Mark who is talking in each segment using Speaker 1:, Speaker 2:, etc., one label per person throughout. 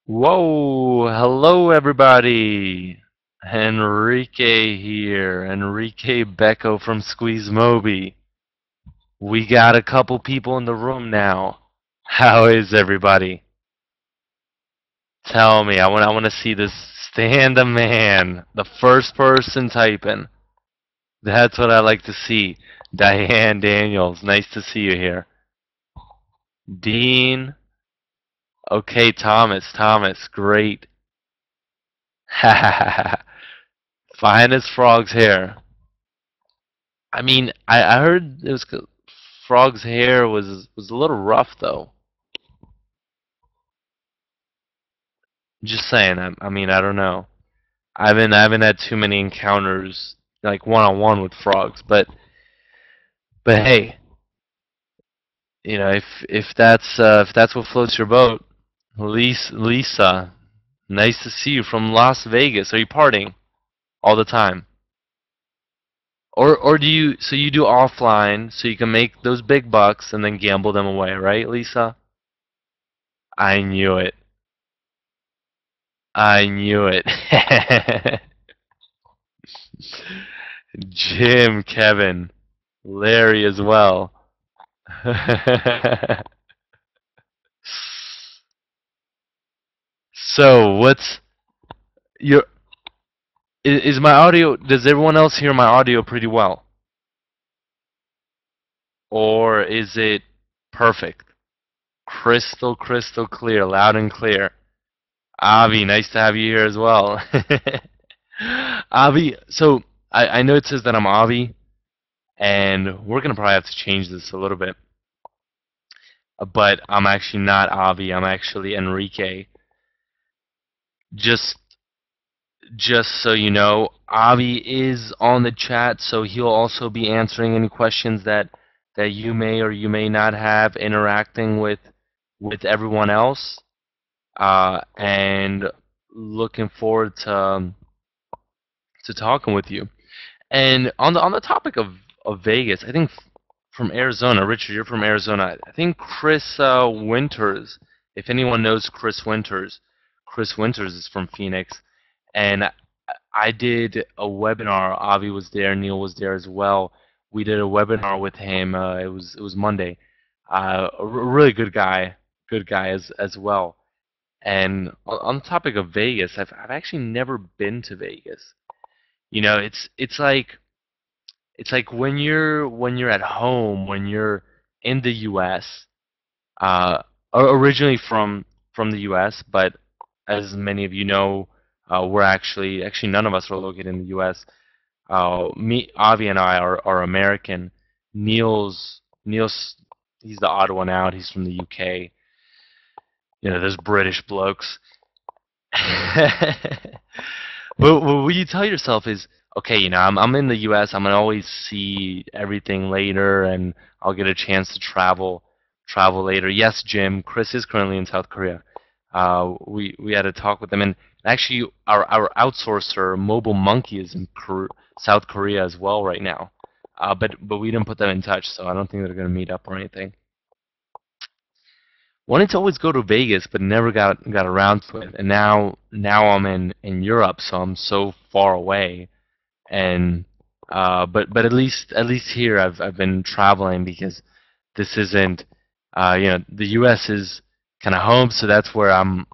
Speaker 1: Whoa, hello everybody. Enrique here, Enrique Becco from SqueezeMobi. We got a couple people in the room now. How is everybody? Tell me, I want to see this stand a man, the first person typing. That's what I like to see. Diane Daniels, nice to see you here. Dean, okay, Thomas, great. Fine as frog's hair. I mean, I heard it was Frog's hair was a little rough though. Just saying. I mean, I don't know. I haven't had too many encounters like one on one with frogs, but hey, if that's what floats your boat, Lisa, nice to see you from Las Vegas. Are you partying all the time? Or do you do offline so you can make those big bucks and then gamble them away, right, Lisa? I knew it. I knew it. Jim, Kevin, Larry as well. So, what's your is my audio? Does everyone else hear my audio pretty well, or is it perfect, crystal clear, loud and clear? Avi, nice to have you here as well. Avi, so I know it says that I'm Avi, and we're gonna probably have to change this a little bit. But I'm actually not Avi. I'm actually Enrique. Just just so you know, Avi is on the chat, so he'll also be answering any questions that you may or you may not have, interacting with everyone else, and looking forward to talking with you. And on the topic of Vegas, I think from Arizona, Richard, you're from Arizona. I think Chris Winters, if anyone knows Chris Winters is from Phoenix, and I did a webinar. Avi was there, Neil was there as well. We did a webinar with him. It was Monday. A really good guy as well. And on the topic of Vegas, I've actually never been to Vegas. It's like when you're at home, when you're in the U.S. Originally from the U.S., but as many of you know, we're actually none of us are located in the U.S. Avi and I are American. Neil's he's the odd one out. He's from the UK. There's British blokes. But what you tell yourself is, okay, I'm in the U.S. I'm gonna always see everything later, and I'll get a chance to travel later. Yes, Jim. Chris is currently in South Korea. We had a talk with them, and actually, our outsourcer, Mobile Monkey, is in South Korea as well right now. But we didn't put them in touch, so I don't think they're gonna meet up or anything. Wanted to always go to Vegas, but never got around to it. And now I'm in Europe, so I'm so far away. And but at least here I've been traveling because this isn't the U.S. is kind of home, so that's where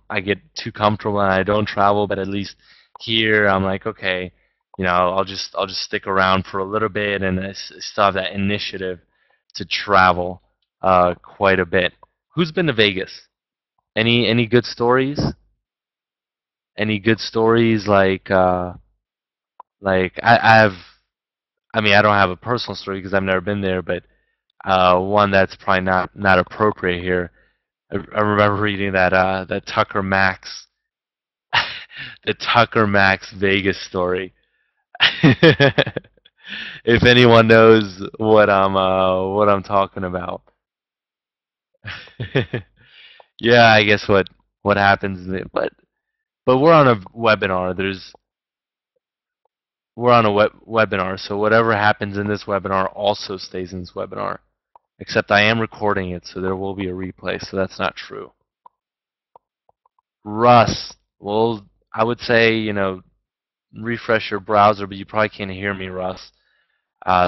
Speaker 1: I get too comfortable and I don't travel. But at least here I'm like, okay, I'll just stick around for a little bit, and I still have that initiative to travel quite a bit. Who's been to Vegas? Any good stories? Any good stories like I have? I mean, I don't have a personal story because I've never been there, but one that's probably not appropriate here. I remember reading that Tucker Max, the Tucker Max Vegas story. If anyone knows what I'm talking about. Yeah, I guess what happens, but we're on a webinar. We're on a webinar, so whatever happens in this webinar also stays in this webinar. Except I am recording it, so there will be a replay. So that's not true. Russ. Well, I would say, refresh your browser, but you probably can't hear me, Russ.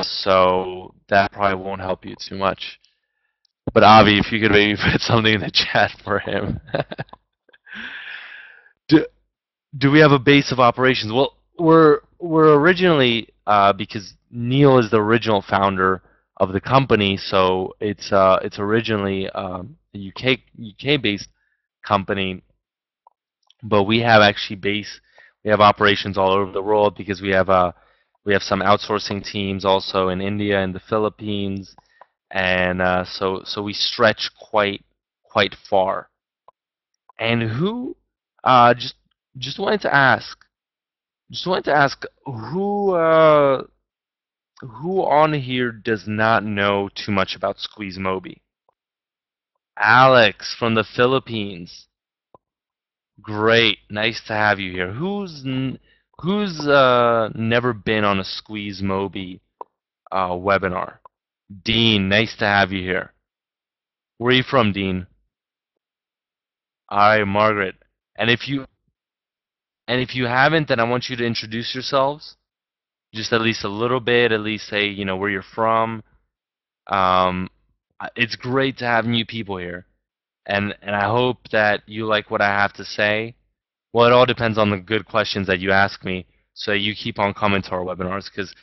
Speaker 1: So that probably won't help you too much. But Avi, if you could maybe put something in the chat for him. do, do we have a base of operations? Well, we're originally because Neil is the original founder of the company, so it's originally a UK based company, but we have actually we have operations all over the world because we have some outsourcing teams also in India and the Philippines, and so we stretch quite far. And who just wanted to ask, who on here does not know too much about SqueezeMobi? Alex from the Philippines. Great, nice to have you here. Who's never been on a SqueezeMobi webinar? Dean, nice to have you here. Where are you from, Dean? All right, Margaret. And if you haven't, then I want you to introduce yourselves, just at least a little bit. At least say where you're from. Um, it's great to have new people here, and I hope that you like what I have to say. Well, it all depends on the good questions that you ask me, so you keep on coming to our webinars because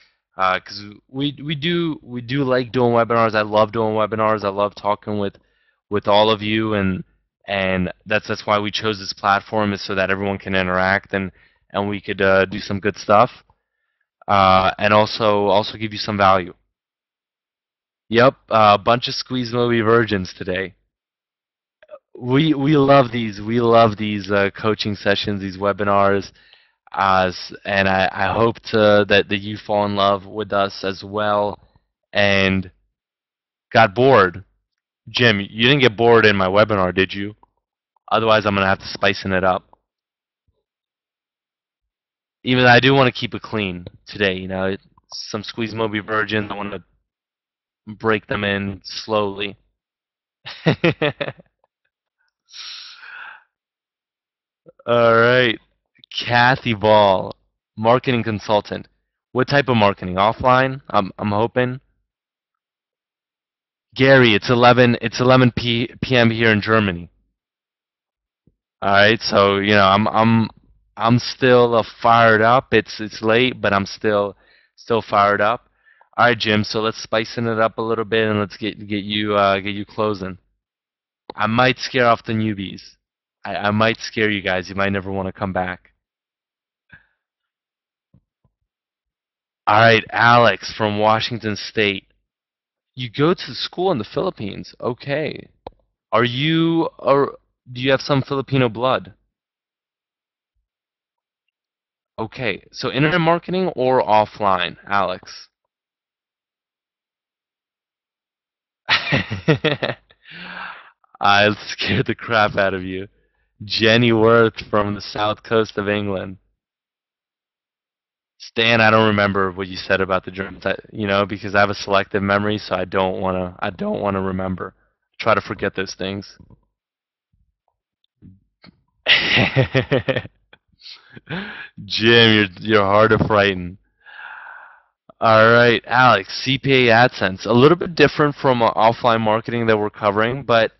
Speaker 1: we do like doing webinars. I love doing webinars. I love talking with all of you, and that's why we chose this platform, is so that everyone can interact and we could do some good stuff, and also give you some value. Yep, a bunch of SqueezeMobi virgins today. We love these. We love these coaching sessions, these webinars, and I hope that you fall in love with us as well, and got bored. Jim, you didn't get bored in my webinar, did you? Otherwise, I'm gonna have to spicing it up. Even though I do want to keep it clean today, some SqueezeMobi virgins. I want to break them in slowly. All right. Kathy Ball, marketing consultant. What type of marketing? Offline? I'm hoping. Gary, it's 11 p.m. here in Germany. All right, so I'm still fired up. It's late, but I'm still fired up. All right, Jim. So let's spicing it up a little bit and let's get you closing. I might scare off the newbies. I might scare you guys. You might never want to come back. All right, Alex from Washington State. You go to school in the Philippines. Okay. Do you have some Filipino blood? Okay. So internet marketing or offline, Alex? I scared the crap out of you. Jenny Worth from the south coast of England. Stan, I don't remember what you said about the Germans. Because I have a selective memory, so I don't wanna remember. Try to forget those things. Jim, you're hard to frighten. All right, Alex, CPA AdSense, a little bit different from offline marketing that we're covering, but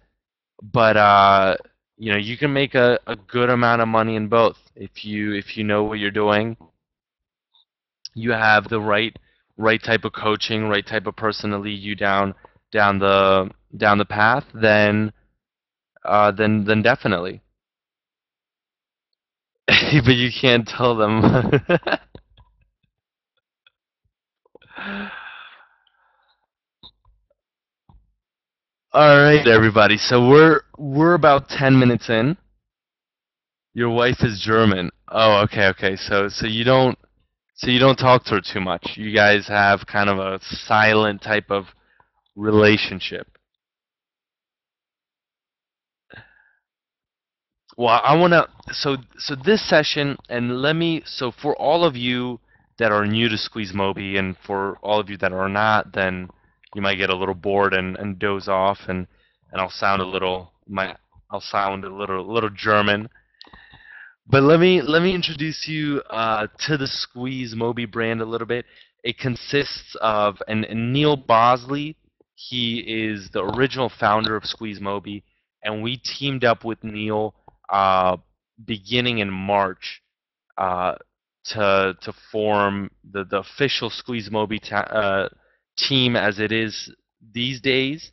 Speaker 1: you can make a good amount of money in both if you know what you're doing. You have the right type of coaching, right type of person to lead you down the path, then definitely. But you can't tell them. All right, everybody. So we're about 10 minutes in. Your wife is German. Oh, okay, okay. So you don't talk to her too much. You guys have kind of a silent type of relationship. Well, I want to so this session, and so for all of you that are new to SqueezeMobi, and for all of you that are not, then you might get a little bored and doze off, and I'll sound a little German. But let me introduce you to the SqueezeMobi brand a little bit. It consists of and Neil Bosley. He is the original founder of SqueezeMobi, and we teamed up with Neil beginning in March uh, to form the official SqueezeMobi team as it is these days.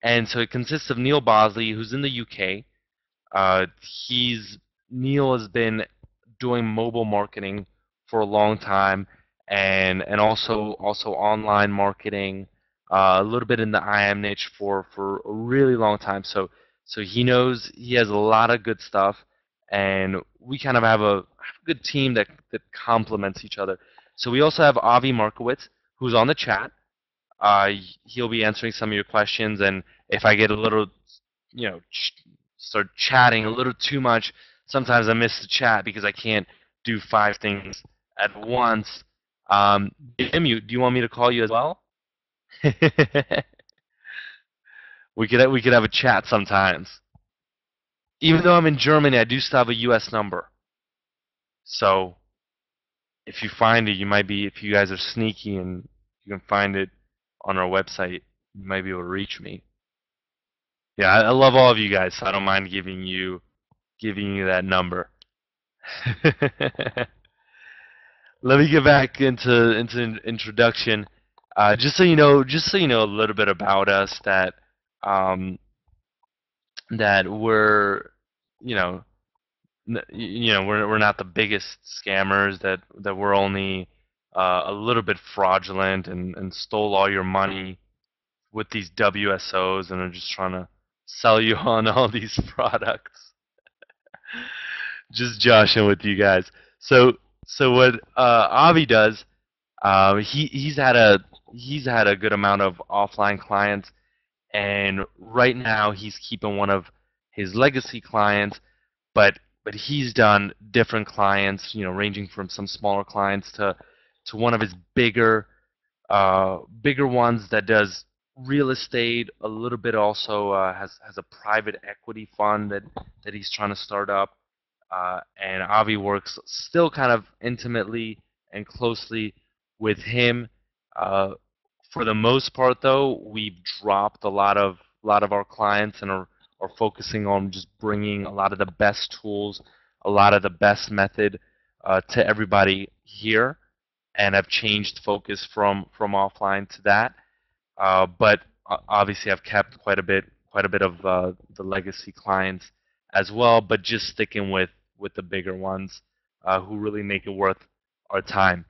Speaker 1: And so it consists of Neil Bosley, who's in the UK. He's Neil has been doing mobile marketing for a long time, and also online marketing, a little bit in the IM niche for a really long time. So he has a lot of good stuff, and we kind of have a good team that complements each other. So we also have Avi Markowitz, who's on the chat. Uh, he'll be answering some of your questions, and if I get a little, start chatting a little too much, sometimes I miss the chat because I can't do five things at once. Jim, do you want me to call you as well? We could have a chat sometimes. Even though I'm in Germany, I do still have a U.S. number. So if you find it, if you guys are sneaky and you can find it on our website, you might be able to reach me. Yeah, I love all of you guys, so I don't mind giving you that number. Let me get back into introduction. Just so you know a little bit about us, um, that you know, we're not the biggest scammers. That we're only a little bit fraudulent and stole all your money with these WSOs and are just trying to sell you on all these products. Just joshing with you guys. So what Avi does, he's had a good amount of offline clients, and right now he's keeping one of his legacy clients, but he's done different clients, ranging from some smaller clients to one of his bigger ones that does real estate, a little bit also has a private equity fund that he's trying to start up. And Avi works still kind of intimately and closely with him. Uh, for the most part, though, we've dropped a lot of our clients and are focusing on just bringing a lot of the best tools, a lot of the best method to everybody here, and have changed focus from offline to that. But obviously, I've kept quite a bit of the legacy clients as well, but just sticking with the bigger ones who really make it worth our time.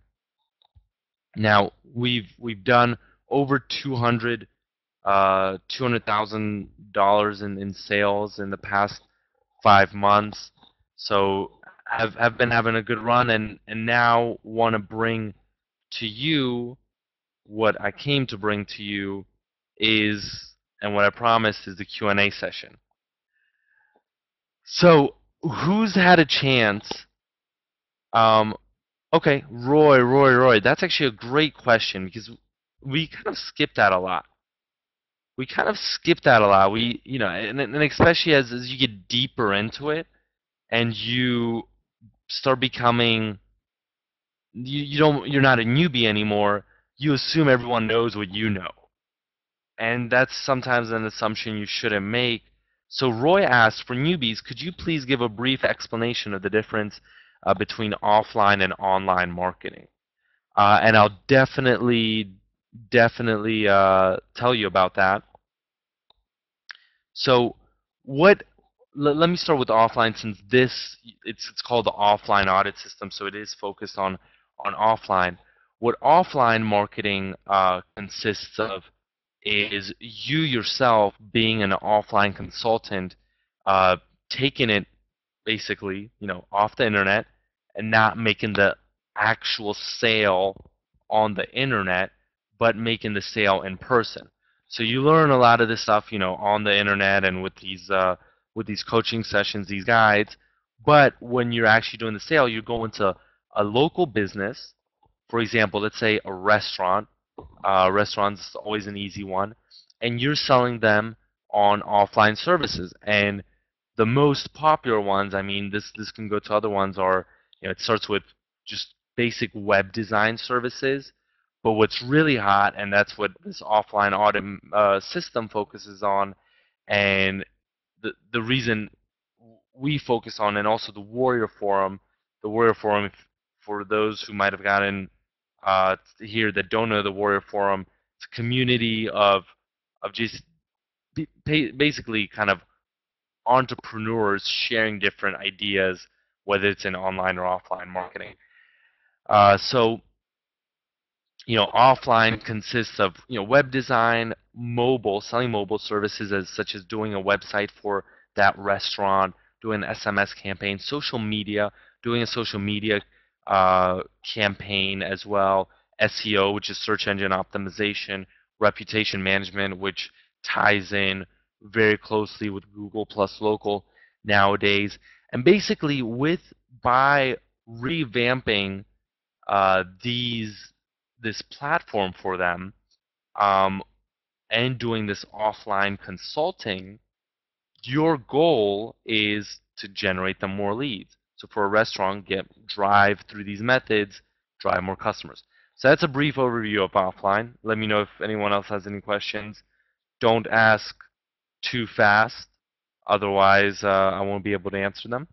Speaker 1: Now we've done over 200,000 in sales in the past 5 months. So have been having a good run, and now want to bring to you what I came to bring to you is, and what I promised is the Q&A session. So who's had a chance? Um, okay, Roy. That's actually a great question because we kind of skip that a lot. We kind of skip that a lot. And especially as you get deeper into it and you start becoming, you're not a newbie anymore. You assume everyone knows what you know. And that's sometimes an assumption you shouldn't make. So Roy asked, for newbies, could you please give a brief explanation of the difference between offline and online marketing? And I'll definitely tell you about that. So what? Let me start with offline, since it's called the offline audit system, so it is focused on offline. What offline marketing consists of is you yourself being an offline consultant, uh, taking it basically, off the internet and not making the actual sale on the internet, but making the sale in person. So you learn a lot of this stuff, on the internet and with these coaching sessions, these guides. But when you're actually doing the sale, you're going to a local business. For example, let's say a restaurant. Restaurants is always an easy one, and you're selling them on offline services. And The most popular ones, I mean, this can go to other ones, are, it starts with just basic web design services. But what's really hot, and that's what this offline audit system focuses on, and the reason we focus on, and also the Warrior Forum, for those who might have gotten here that don't know the Warrior Forum, it's a community of just basically kind of entrepreneurs sharing different ideas, whether it's in online or offline marketing. So offline consists of web design, mobile, selling mobile services as such as doing a website for that restaurant, doing an SMS campaign, social media, doing a social media campaign as well, SEO, which is search engine optimization, reputation management, which ties in very closely with Google plus local nowadays, and basically by revamping this platform for them, um, and doing this offline consulting, your goal is to generate them more leads. So for a restaurant, drive through these methods, drive more customers. So that's a brief overview of offline. Let me know if anyone else has any questions. Don't ask too fast, otherwise I won't be able to answer them.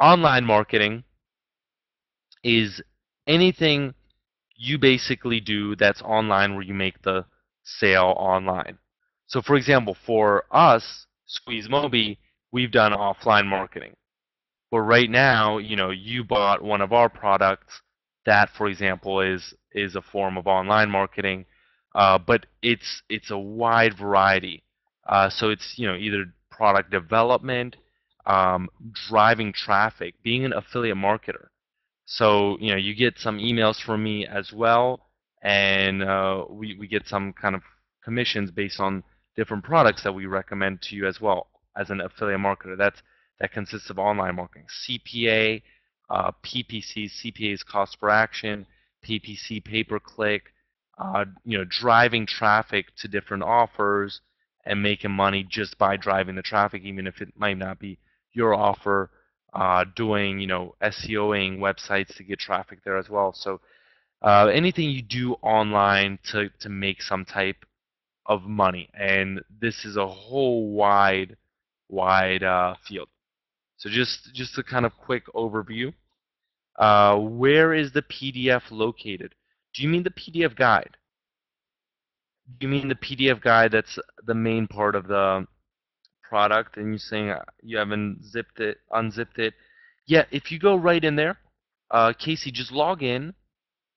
Speaker 1: Online marketing is anything you basically do that's online, where you make the sale online. So for example, for us, SqueezeMobi, we've done offline marketing. But right now, you bought one of our products. That, for example, is a form of online marketing, but it's a wide variety. So it's either product development, driving traffic, being an affiliate marketer. So you get some emails from me as well, and we get some kind of commissions based on different products that we recommend to you as well as an affiliate marketer. That consists of online marketing, CPA, PPC. CPA is cost per action, PPC pay per click. Driving traffic to different offers and making money just by driving the traffic, even if it might not be your offer. Doing SEOing websites to get traffic there as well. So anything you do online to make some type of money, and this is a whole wide field. So just a kind of quick overview. Where is the PDF located? Do you mean the PDF guide? Do you mean the PDF guide that's the main part of the product, and you're saying you haven't unzipped it? Yeah, if you go right in there, Casey, just log in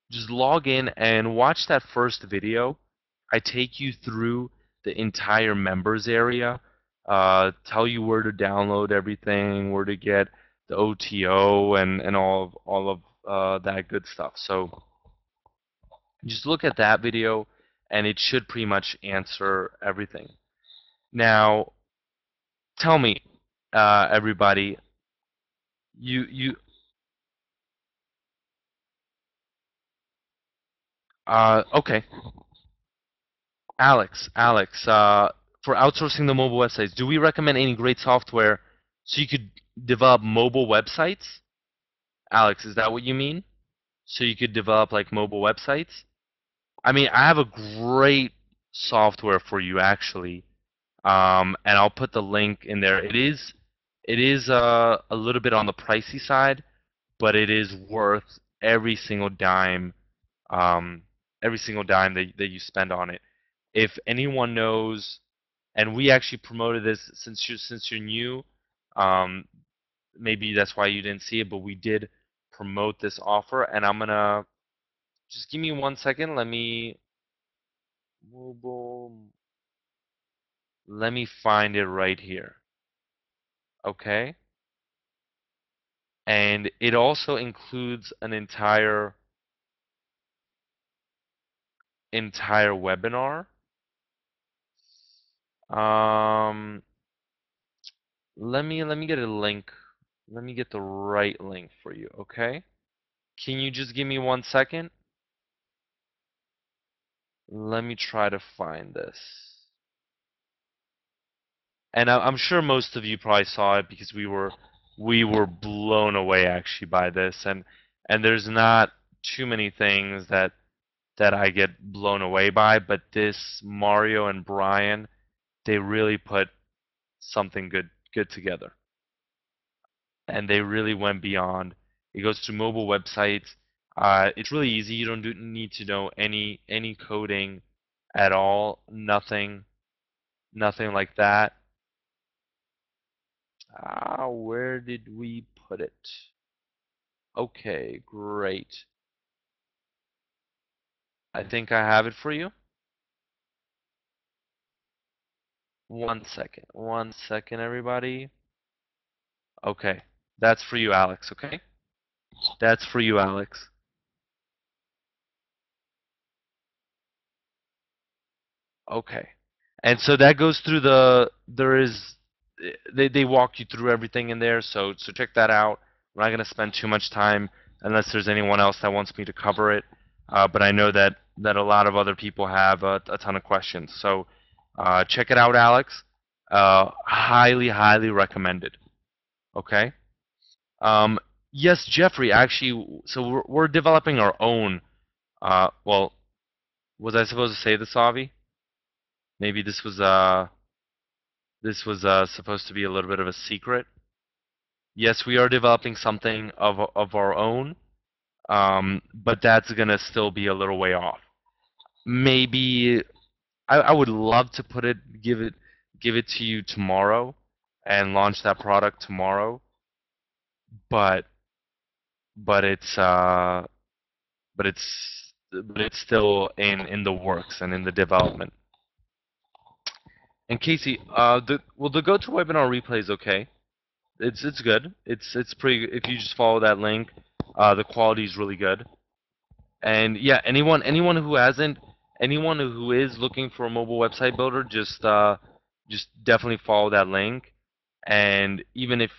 Speaker 1: and watch that first video. I take you through the entire members area, tell you where to download everything, where to get the OTO, and all of that good stuff. So just look at that video, and it should pretty much answer everything. Now, tell me, everybody, you okay, Alex, for outsourcing the mobile websites, do we recommend any great software so you could develop mobile websites? Alex, is that what you mean? So you could develop like mobile websites? I mean, I have a great software for you actually, and I'll put the link in there. It is a little bit on the pricey side, but it is worth um, every single dime that you spend on it. If anyone knows, and we actually promoted this since you're new, um, maybe that's why you didn't see it, but we did promote this offer, and I'm gonna just give me 1 second. Mobile, let me find it right here. Okay, and it also includes an entire webinar. Um, let me get a link. Let me get the right link for you, okay? Can you just give me 1 second? Let me try to find this. and I'm sure most of you probably saw it because we were blown away actually by this, and there's not too many things that I get blown away by, but this Mario and Brian, they really put something good together, and they really went beyond. It goes to mobile websites. It's really easy. You don't need to know any coding at all. Nothing like that. Where did we put it? Okay, great. I think I have it for you. One second, everybody. Okay, that's for you, Alex. Okay, that's for you, Alex. Okay. And so that goes through they walk you through everything in there, so check that out. I'm not gonna spend too much time unless there's anyone else that wants me to cover it. But I know that a lot of other people have a ton of questions. So check it out, Alex. Highly recommended. Okay. Um, yes, Jeffrey. Actually, so we're developing our own. Well, was I supposed to say this, Avi? Maybe this was supposed to be a little bit of a secret. Yes, we are developing something of our own, but that's gonna still be a little way off. Maybe I would love to give it to you tomorrow and launch that product tomorrow, but but it's but it's still in the works and in the development. And Casey, the GoToWebinar replay is okay. It's good. It's pretty. If you just follow that link, the quality is really good. And yeah, anyone who is looking for a mobile website builder, just definitely follow that link. And even if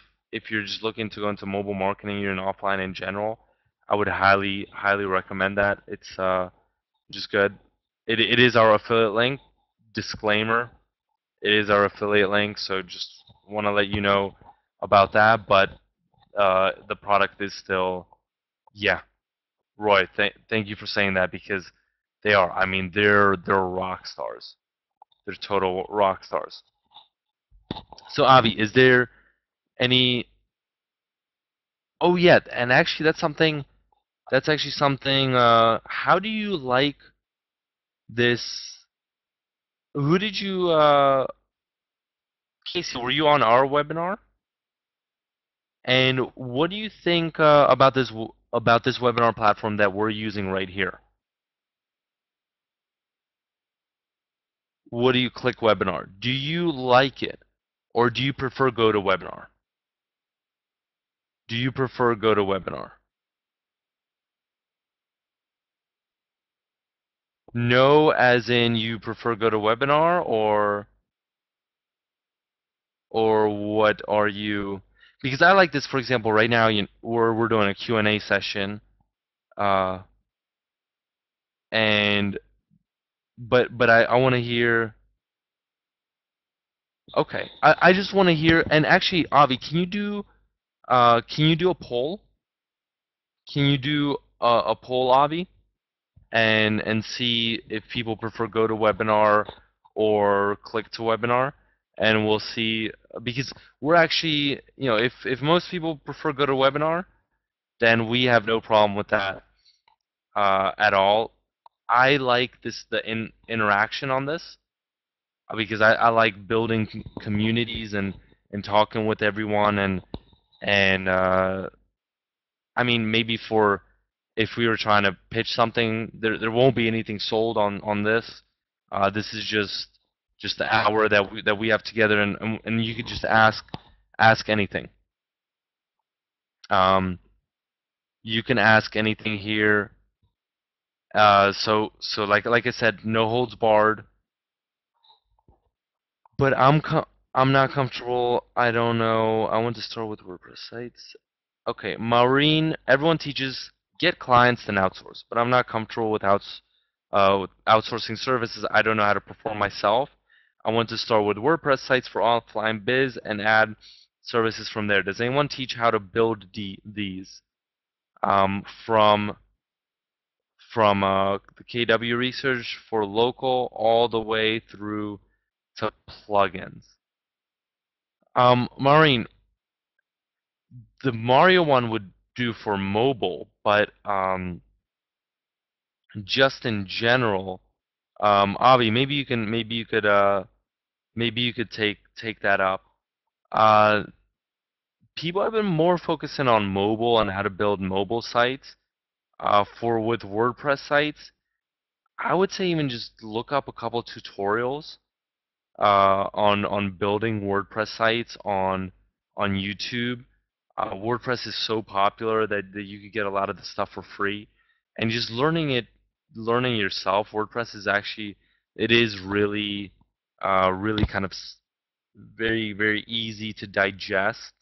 Speaker 1: you're just looking to go into mobile marketing, you're in offline in general, I would highly recommend that. It's just good. It is our affiliate link. Disclaimer: it is our affiliate link, so just want to let you know about that. But the product is still, yeah. Roy, thank you for saying that because they are. I mean, they're rock stars. They're total rock stars. So Avi, is there any? Oh yeah, and actually that's something. That's actually something. How do you like this? Who did you? Casey, were you on our webinar? And what do you think about this webinar platform that we're using right here? What do you click webinar? Do you like it, or do you prefer GoToWebinar? Do you prefer GoToWebinar? No, as in you prefer GoToWebinar, or what are you? Because I like this, for example, right now we're doing a Q&A session, uh, and but I want to hear. Okay, I just want to hear. And actually, Avi, can you do a poll? Can you do a poll, Avi? And see if people prefer GoToWebinar or click to webinar, and we'll see because we're actually, if most people prefer GoToWebinar, then we have no problem with that at all. I like the interaction on this because I like building communities and talking with everyone and I mean, maybe for if we were trying to pitch something, there won't be anything sold on this. This is just the hour that we have together, and you could just ask anything. Um, you can ask anything here. So like I said, no holds barred. But I'm not comfortable. I don't know. I want to start with WordPress sites. Okay, Maureen, everyone teaches get clients then outsource, but I'm not comfortable with outsourcing services I don't know how to perform myself. I want to start with WordPress sites for offline biz and add services from there. Does anyone teach how to build these? From the KW research for local all the way through to plugins. Maureen, the Mario one would do for mobile, but just in general, Avi, maybe you could take that up. Uh, People have been more focusing on mobile and how to build mobile sites. For with WordPress sites, I would say even just look up a couple tutorials on building WordPress sites on YouTube. WordPress is so popular that you could get a lot of the stuff for free, and just learning yourself. WordPress is actually it is really really kind of very easy to digest.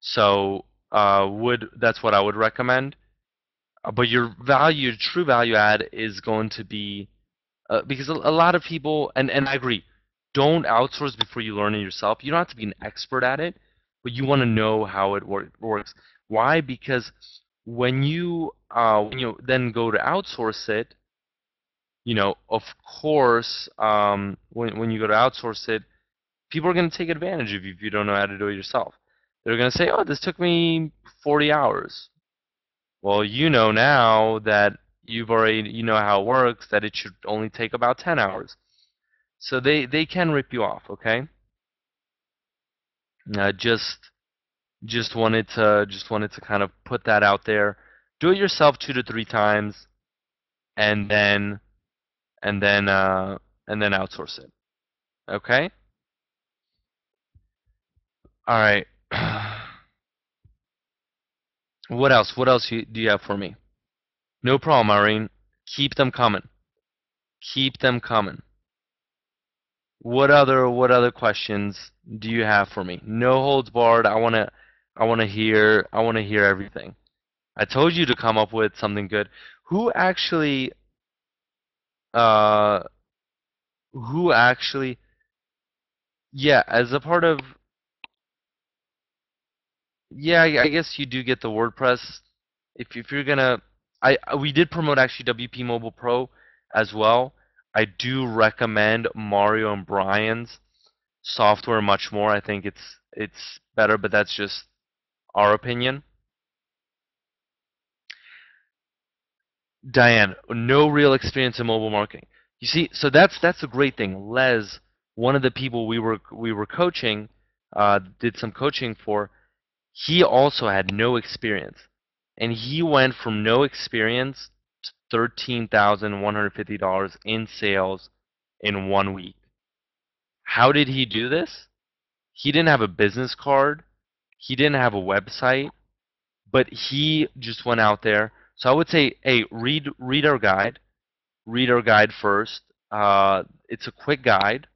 Speaker 1: So would that's what I would recommend. But your true value add is going to be because a lot of people, and I agree, don't outsource before you learn it yourself. You don't have to be an expert at it, but you want to know how it works. Why? Because when you then go to outsource it, of course, when you go to outsource it, people are going to take advantage of you if you don't know how to do it yourself. They're going to say, "Oh, this took me 40 hours." Well, you know now that you know how it works, that it should only take about 10 hours. So they can rip you off, okay? Uh, just just wanted to kind of put that out there. Do it yourself 2 to 3 times, and then and then uh, and then outsource it. Okay? All right. What else? What else do you have for me? No problem, Irene. Keep them coming. Keep them coming. What other questions do you have for me? No holds barred. I wanna hear everything. I told you to come up with something good. Who actually uh who actually yeah, as a part of yeah, I guess you do get the WordPress if you're gonna we did promote actually WP Mobile Pro as well. I do recommend Mario and Brian's software much more. I think it's better, but that's just our opinion. Diane, no real experience in mobile marketing. You see, so that's a great thing. Les, one of the people we were coaching, did some coaching for, he also had no experience, and he went from no experience to $13,150 in sales in 1 week. How did he do this? He didn't have a business card. He didn't have a website. But he just went out there. So I would say, hey, read our guide. Read our guide first. It's a quick guide,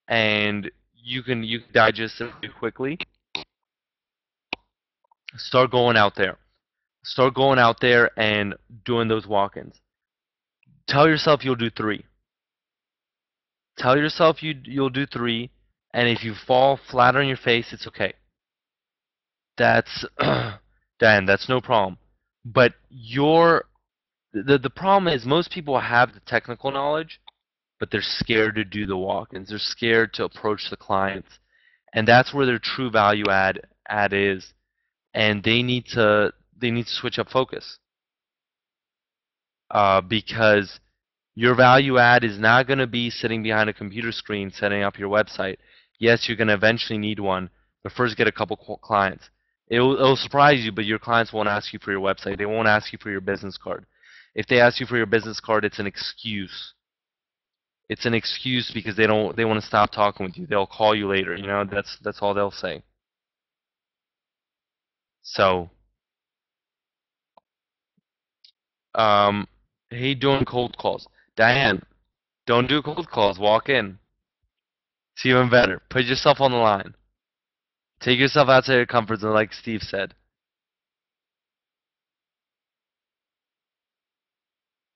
Speaker 1: and you can digest it pretty quickly. Start going out there. Start going out there and doing those walk-ins. Tell yourself you'll do 3. Tell yourself you'll do 3, and if you fall flat on your face, it's okay. That's Dan, that's no problem. But the problem is most people have the technical knowledge, but they're scared to do the walk-ins. They're scared to approach the clients, and that's where their true value add is. And they need to switch up focus because your value add is not going to be sitting behind a computer screen setting up your website. Yes, you're going to eventually need one, but first get a couple clients. It'll surprise you, but your clients won't ask you for your website. They won't ask you for your business card. If they ask you for your business card, it's an excuse. It's an excuse because they want to stop talking with you. They'll call you later. That's all they'll say. So, um, hey, doing cold calls, Diane. Don't do cold calls. Walk in. It's even better. Put yourself on the line. Take yourself outside your comfort zone, like Steve said.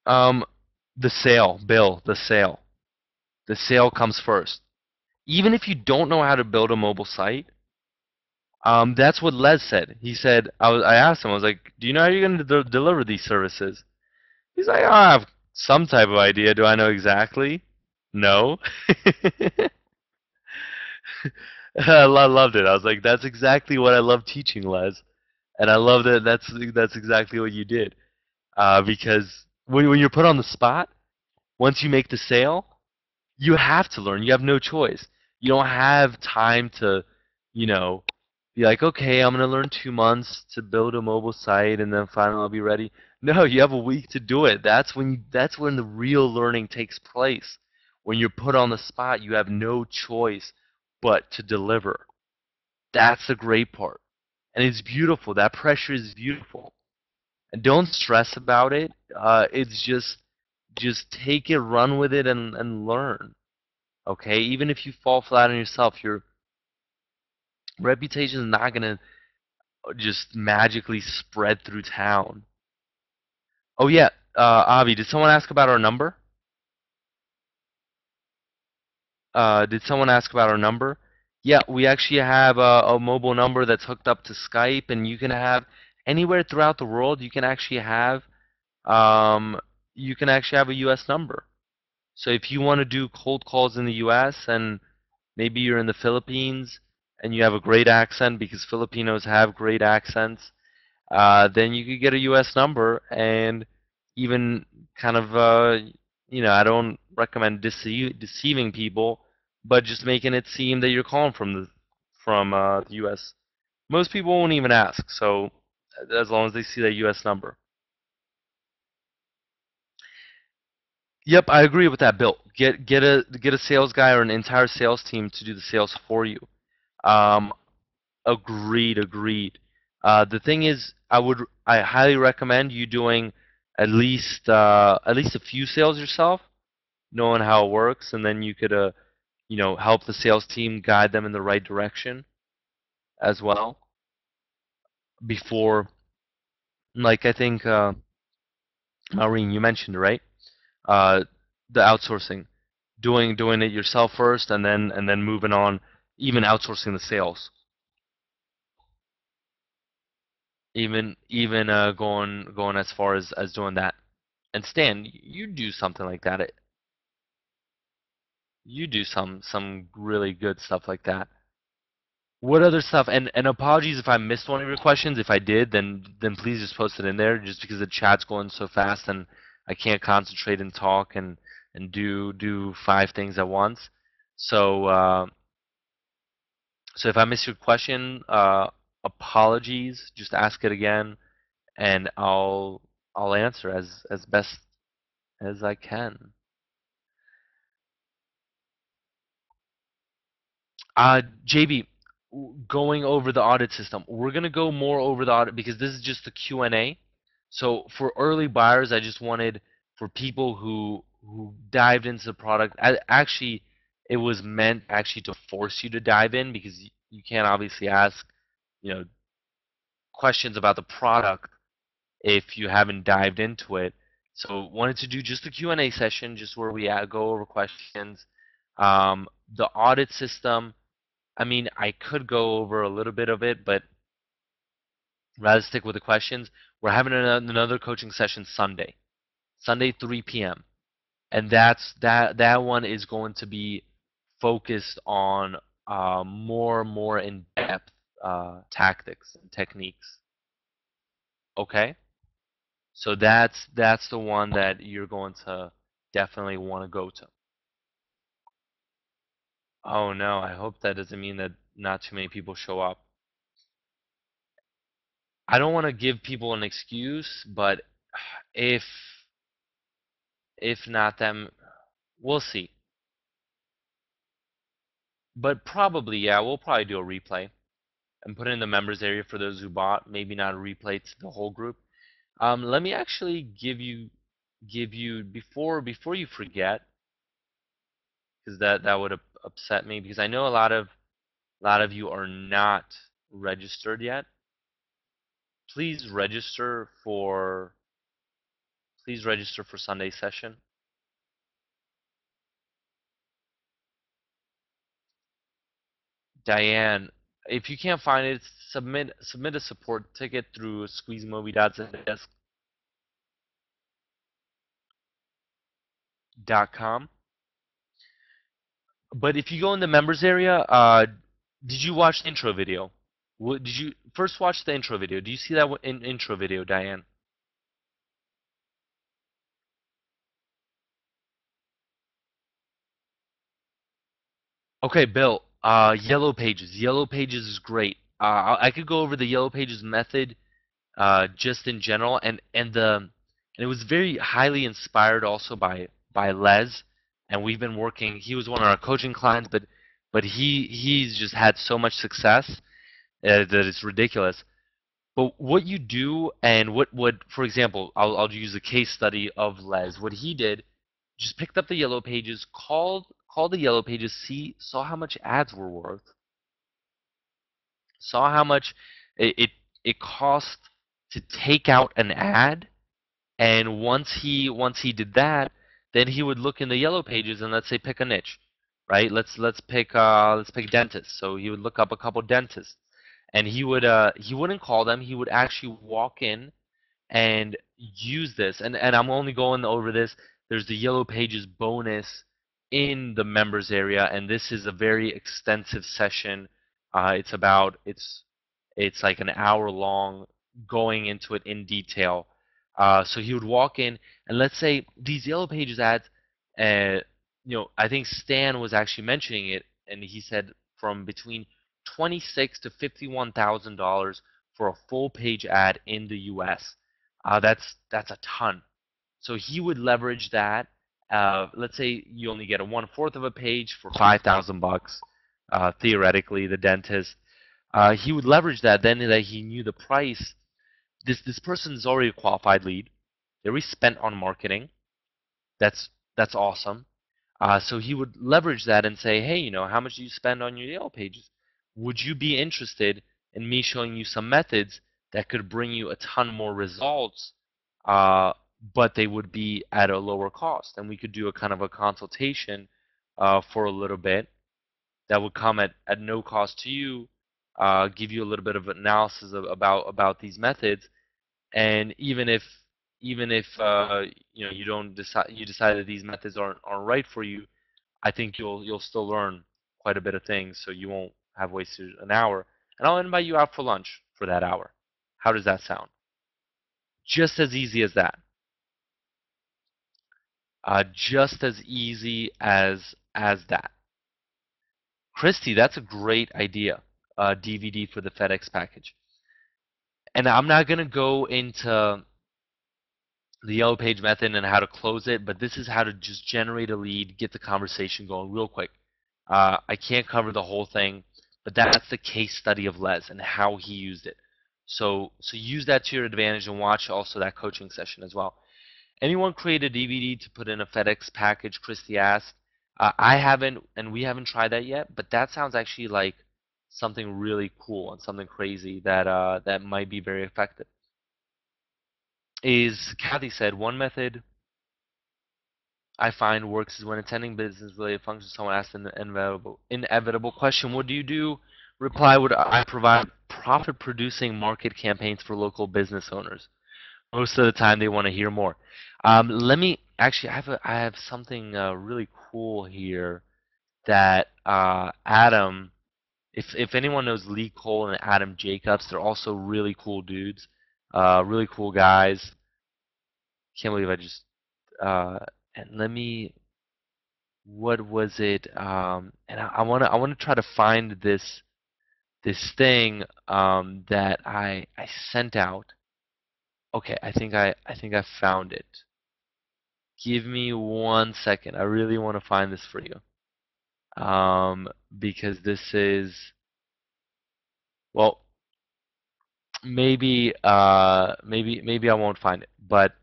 Speaker 1: Um, the sale, Bill, the sale. The sale comes first. Even if you don't know how to build a mobile site, that's what Les said. He said, I asked him, I was like, do you know how you're going to deliver these services? He's like, I have some type of idea. Do I know exactly? No. I loved it. I was like, that's exactly what I love teaching, Les. And I love that that's exactly what you did. Because when you're put on the spot, once you make the sale, you have to learn. You have no choice. You don't have time to, you know, be like, okay, I'm gonna learn 2 months to build a mobile site, and then finally I'll be ready. No, you have a week to do it. That's when the real learning takes place. When you're put on the spot, you have no choice but to deliver. That's the great part, and it's beautiful. That pressure is beautiful, and don't stress about it. It's just take it, run with it, and learn. Okay, even if you fall flat on yourself, your reputation is not gonna just magically spread through town. Oh yeah, Avi, did someone ask about our number? Did someone ask about our number? Yeah, we actually have a mobile number that's hooked up to Skype, and you can have anywhere throughout the world. Um, you can actually have a U.S. number. So if you want to do cold calls in the U.S. and maybe you're in the Philippines and you have a great accent because Filipinos have great accents, then you could get a U.S. number and even kind of, I don't recommend deceiving people, but just making it seem that you're calling from the U.S. Most people won't even ask, so as long as they see that U.S. number. Yep, I agree with that, Bill. Get a sales guy or an entire sales team to do the sales for you. Um, Agreed, agreed. The thing is, I highly recommend you doing at least a few sales yourself, knowing how it works, and then you could help the sales team guide them in the right direction as well. Before, like I think Maureen, you mentioned right, uh, the outsourcing, doing it yourself first, and then moving on, even outsourcing the sales, even going as far as doing that. And Stan, you do something like that. You do some really good stuff like that. What other stuff? And apologies if I missed one of your questions. If I did, then please just post it in there. Just because the chat's going so fast and I can't concentrate and talk and do five things at once. So so if I miss your question, apologies. Just ask it again, and I'll answer as best as I can. JB, going over the audit system. We're gonna go more over the audit because this is just the Q&A. So for early buyers, I just wanted for people who dived into the product. Actually, it was meant actually to force you to dive in because you can't obviously ask, you know, questions about the product if you haven't dived into it. So wanted to do just a Q&A session, just where we go over questions. The audit system. I mean, I could go over a little bit of it, but rather stick with the questions. We're having another coaching session Sunday, Sunday 3 p.m. And that one is going to be focused on more in depth tactics and techniques. Okay, so that's the one that you're going to definitely want to go to. Oh no, I hope that doesn't mean that not too many people show up. I don't want to give people an excuse, but if if not them, we'll see. But probably, yeah, we'll probably do a replay and put it in the members area for those who bought. Maybe not a replay to the whole group. Let me actually give you before you forget, because that would upset me because I know a lot of you are not registered yet. Please register for please register for Sunday session. Diane, if you can't find it, submit a support ticket through squeezemobi.zendesk.com. But if you go in the members area, did you watch the intro video? Did you first watch the intro video? Do you see that in intro video, Diane? Okay, Bill. Yellow Pages. Yellow Pages is great. I could go over the Yellow Pages method just in general, and it was very highly inspired also by Les, and we've been working. He was one of our coaching clients, but he's just had so much success that it's ridiculous. But what you do and what for example, I'll use a case study of Les. What he did, just picked up the Yellow Pages, called the Yellow Pages, saw how much ads were worth, saw how much it cost to take out an ad. And once he did that, then he would look in the Yellow Pages and let's say pick a niche, right? Let's pick dentists. So he would look up a couple dentists, and he wouldn't call them. He would actually walk in and use this. And I'm only going over this. There's the Yellow Pages bonus in the members area, and this is a very extensive session. It's like an hour long, going into it in detail. So he would walk in, and let's say these Yellow Pages ads, I think Stan was actually mentioning it, and he said from between 26 to $51,000 for a full page ad in the U.S. That's a ton. So he would leverage that. Let's say you only get a 1/4 of a page for $5,000. Theoretically, the dentist, he would leverage that. Then that he knew the price. This person is already a qualified lead. They already spent on marketing. That's that's awesome. So he would leverage that and say, hey, how much do you spend on your Yellow Pages? Would you be interested in me showing you some methods that could bring you a ton more results, uh, but they would be at a lower cost? And we could do a kind of a consultation for a little bit that would come at no cost to you, give you a little bit of analysis about these methods, and even if you don't decide that these methods aren't right for you, I think you'll still learn quite a bit of things, so you won't have wasted an hour. And I'll invite you out for lunch for that hour. How does that sound? Just as easy as that. Just as easy as that. Christy, that's a great idea. DVD for the FedEx package. And I'm not gonna go into the Yellow Page method and how to close it, but this is how to just generate a lead, get the conversation going real quick. I can't cover the whole thing, but that's the case study of Les and how he used it. So use that to your advantage and watch also that coaching session as well. Anyone create a DVD to put in a FedEx package? Christy asked. I haven't, and we haven't tried that yet, but that sounds actually like something really cool and something crazy that might be very effective. Is Kathy said one method I find works is when attending business-related functions, someone asks an inevitable question. What do you do? Reply, would I provide profit-producing market campaigns for local business owners? Most of the time, they want to hear more. Let me actually. I have something really cool here that Adam. If anyone knows Lee Cole and Adam Jacobs, they're also really cool dudes, really cool guys. Can't believe I just and let me, what was it? And I wanna try to find this thing that I sent out. Okay, I think I found it. Give me 1 second. I really want to find this for you. Because this is, well, maybe I won't find it, but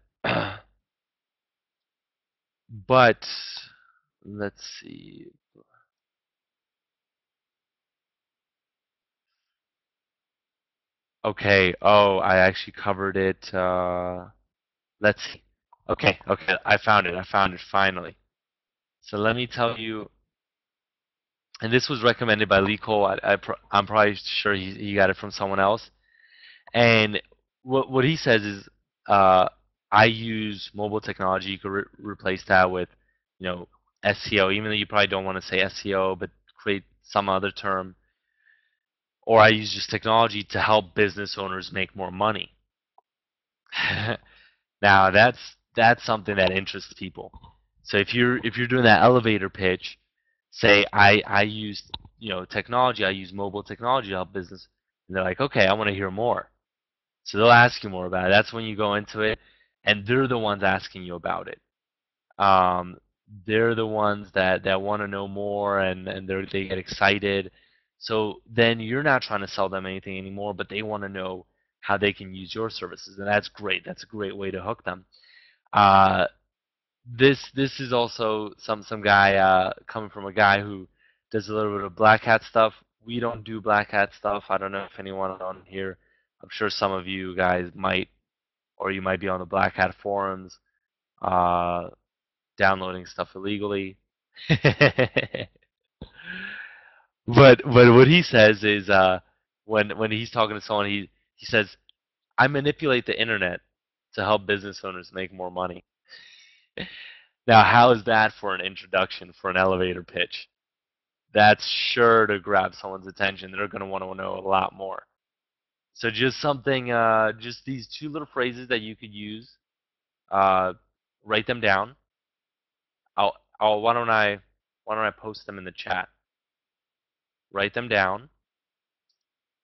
Speaker 1: but let's see. Okay. Oh, I actually covered it. Let's see. Okay. I found it finally. So let me tell you. and this was recommended by Lee Cole. I'm probably sure he got it from someone else. And what he says is, uh, I use mobile technology. You could replace that with, you know, SEO, even though you probably don't want to say SEO, but create some other term. Or I use just technology to help business owners make more money. Now that's something that interests people. So if you're doing that elevator pitch, say I use, technology, I use mobile technology to help business, and they're like, okay, I want to hear more. So they'll ask you more about it. That's when you go into it, and they're the ones asking you about it. Um, they're the ones that want to know more, and they get excited. So then you're not trying to sell them anything anymore, but they want to know how they can use your services, and that's great. That's a great way to hook them. Uh, this is also some guy, coming from a guy who does a little bit of black hat stuff. We don't do black hat stuff. I don't know if anyone on here. I'm sure some of you guys might, or you might be on the black hat forums, uh, downloading stuff illegally. But what he says is, when he's talking to someone, he says, I manipulate the internet to help business owners make more money. Now, how is that for an introduction for an elevator pitch? That's sure to grab someone's attention. They're going to want to know a lot more. So just something, just these two little phrases that you could use. Uh, Write them down. Why don't I post them in the chat? Write them down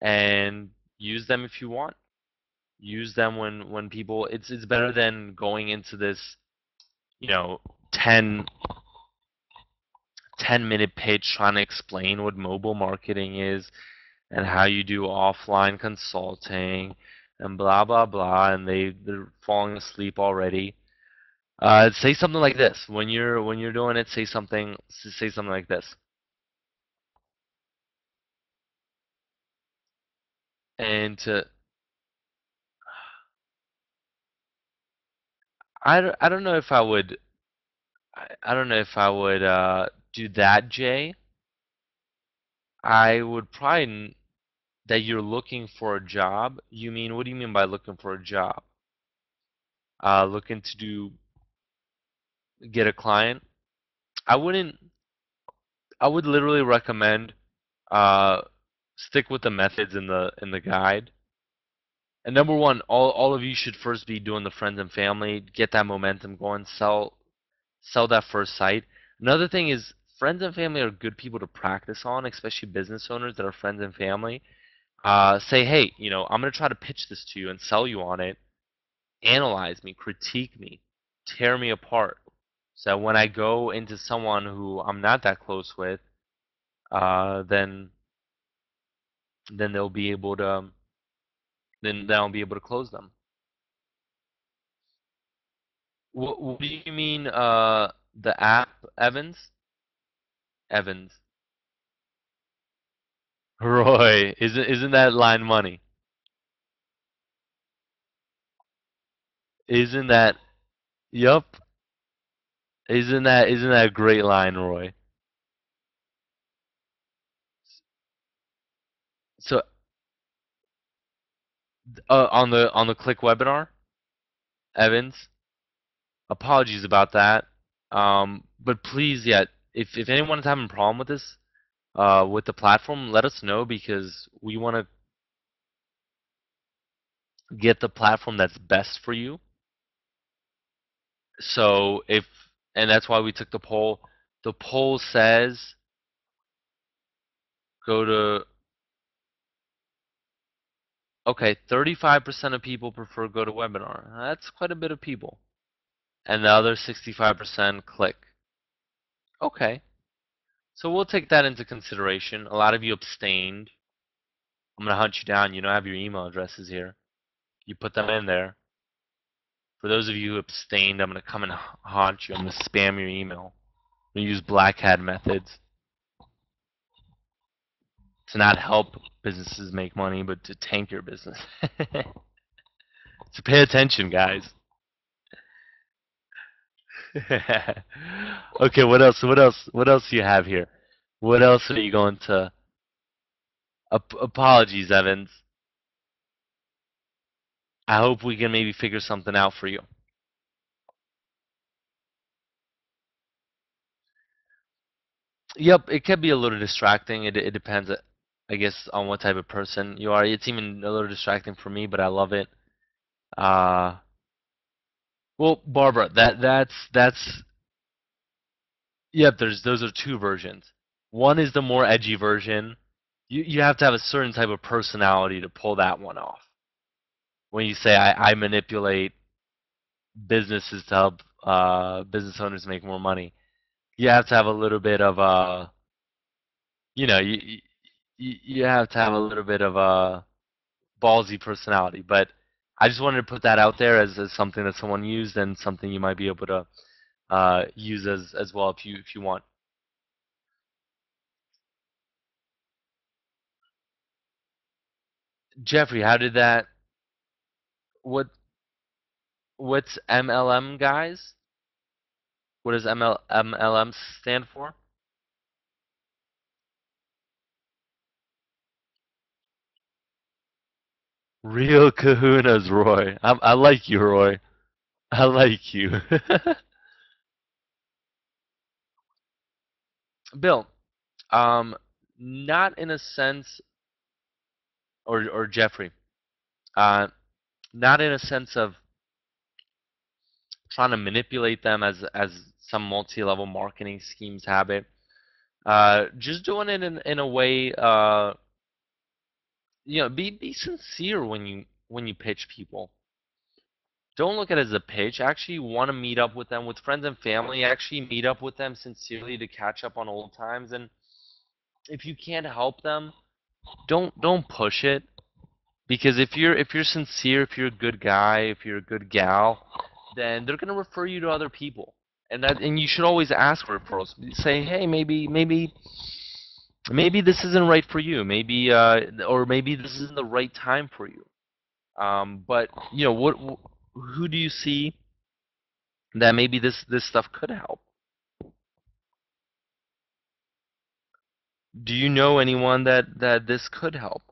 Speaker 1: and use them if you want. Use them when people. It's better than going into this, you know, 10 10-minute pitch trying to explain what mobile marketing is and how you do offline consulting and blah blah blah, and they're falling asleep already. Say something like this when you're doing it. Say something like this. And I don't know if I would. I don't know if I would do that, Jay. I would probably that you're looking for a job. You mean, what do you mean by looking for a job? Looking to get a client. I wouldn't. I would literally recommend, uh, stick with the methods in the guide. And number one, all of you should first be doing the friends and family, get that momentum going, sell that first site. Another thing is, friends and family are good people to practice on, especially business owners that are friends and family. Say, hey, I'm going to try to pitch this to you and sell you on it. Analyze me, critique me, tear me apart. So when I go into someone who I'm not that close with, then they'll be able to then I'll be able to close them. What do you mean, the app, Evans? Evans. Roy, isn't that line money? Isn't that Yup. Isn't that a great line, Roy? So, on the Click webinar, Evans, apologies about that. But please, yeah, if anyone's having a problem with this, with the platform, let us know, because we want to get the platform that's best for you. So and that's why we took the poll. The poll says go to, okay, 35% of people prefer go to webinar. That's quite a bit of people. And the other 65% click. Okay. So we'll take that into consideration. A lot of you abstained. I'm going to hunt you down. You don't have your email addresses here. You put them in there. For those of you who abstained, I'm going to come and haunt you. I'm going to spam your email. I'm going to use black hat methods to not help businesses make money, but to tank your business. So pay attention, guys. Okay, what else? What else? What else do you have here? What else are you going to? Apologies, Evans. I hope we can maybe figure something out for you. Yep, it can be a little distracting. It depends, I guess, on what type of person you are. It's even a little distracting for me, but I love it. Uh, well, Barbara, that's yep. There's those are two versions. One is the more edgy version. You have to have a certain type of personality to pull that one off. When you say I manipulate businesses to help business owners make more money, you have to have a little bit of you know, you have to have a little bit of a ballsy personality. But I just wanted to put that out there as something that someone used and something you might be able to use as well if you want. Jeffrey, how did that? What what's MLM, guys? What does MLM stand for? Real Kahunas, Roy. I like you, Roy. I like you. Bill, um, not in a sense, or Jeffrey, uh, not in a sense of trying to manipulate them as some multi-level marketing schemes have it. Just doing it in a way, be sincere when you pitch people. Don't look at it as a pitch. Actually, want to meet up with them with friends and family. Actually, meet up with them sincerely to catch up on old times. And if you can't help them, don't push it. Because if you're sincere, if you're a good guy, if you're a good gal, then they're gonna refer you to other people. And you should always ask for referrals. Say, hey, maybe this isn't right for you. Maybe or maybe this isn't the right time for you. But who do you see that maybe this stuff could help? Do you know anyone that this could help?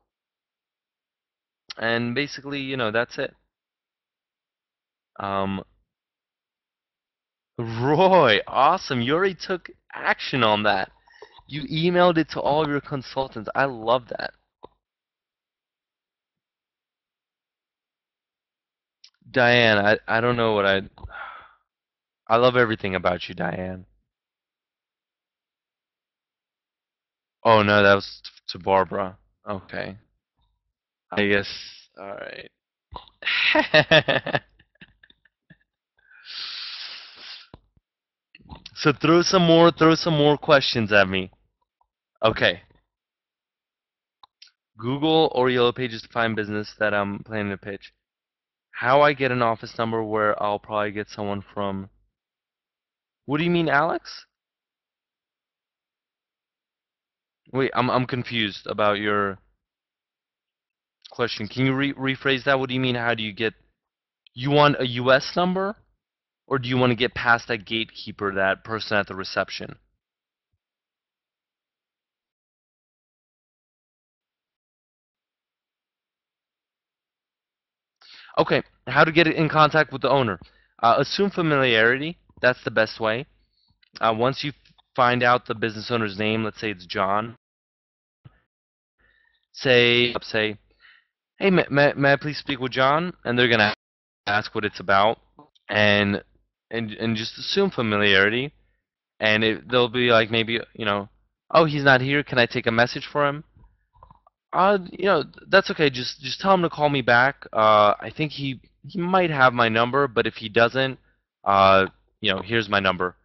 Speaker 1: And basically, that's it. Um, Roy, awesome. You already took action on that. You emailed it to all of your consultants. I love that. Diane, I don't know what I love everything about you, Diane. Oh no, that was to Barbara. Okay. I guess all right. So throw some more questions at me. Okay. Google or Yellow Pages to find business that I'm planning to pitch. How I get an office number where I'll probably get someone from. What do you mean, Alex? Wait, I'm confused about your question. Can you rephrase that? What do you mean? How do you get? You want a U.S. number, or do you want to get past that gatekeeper, that person at the reception? Okay, how to get in contact with the owner? Assume familiarity. That's the best way. Once you find out the business owner's name, let's say it's John. Say, hey, may I please speak with John? And they're gonna ask what it's about, and and just assume familiarity. And they'll be like maybe oh, he's not here. Can I take a message for him? That's okay. Just tell him to call me back. I think he might have my number, but if he doesn't, uh, here's my number.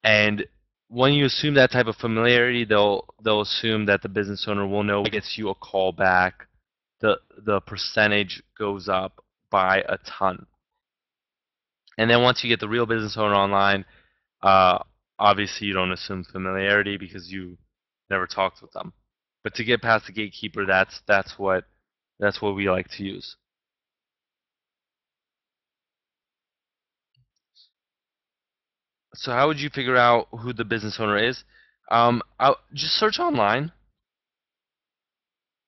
Speaker 1: And when you assume that type of familiarity, they'll assume that the business owner will know when he gets you a call back, the percentage goes up by a ton. And then once you get the real business owner online, uh, obviously you don't assume familiarity because you never talked with them. But to get past the gatekeeper, that's what we like to use. So how would you figure out who the business owner is? Just search online.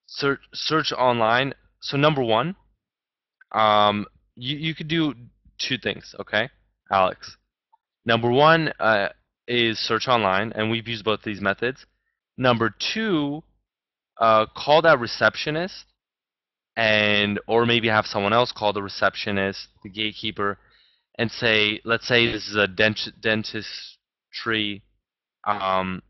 Speaker 1: Search online. So number one, um, you could do two things, okay, Alex. Number one is search online, and we've used both these methods. Number two, call that receptionist, and or maybe have someone else call the receptionist, the gatekeeper, and say, let's say this is a dentistry. Um,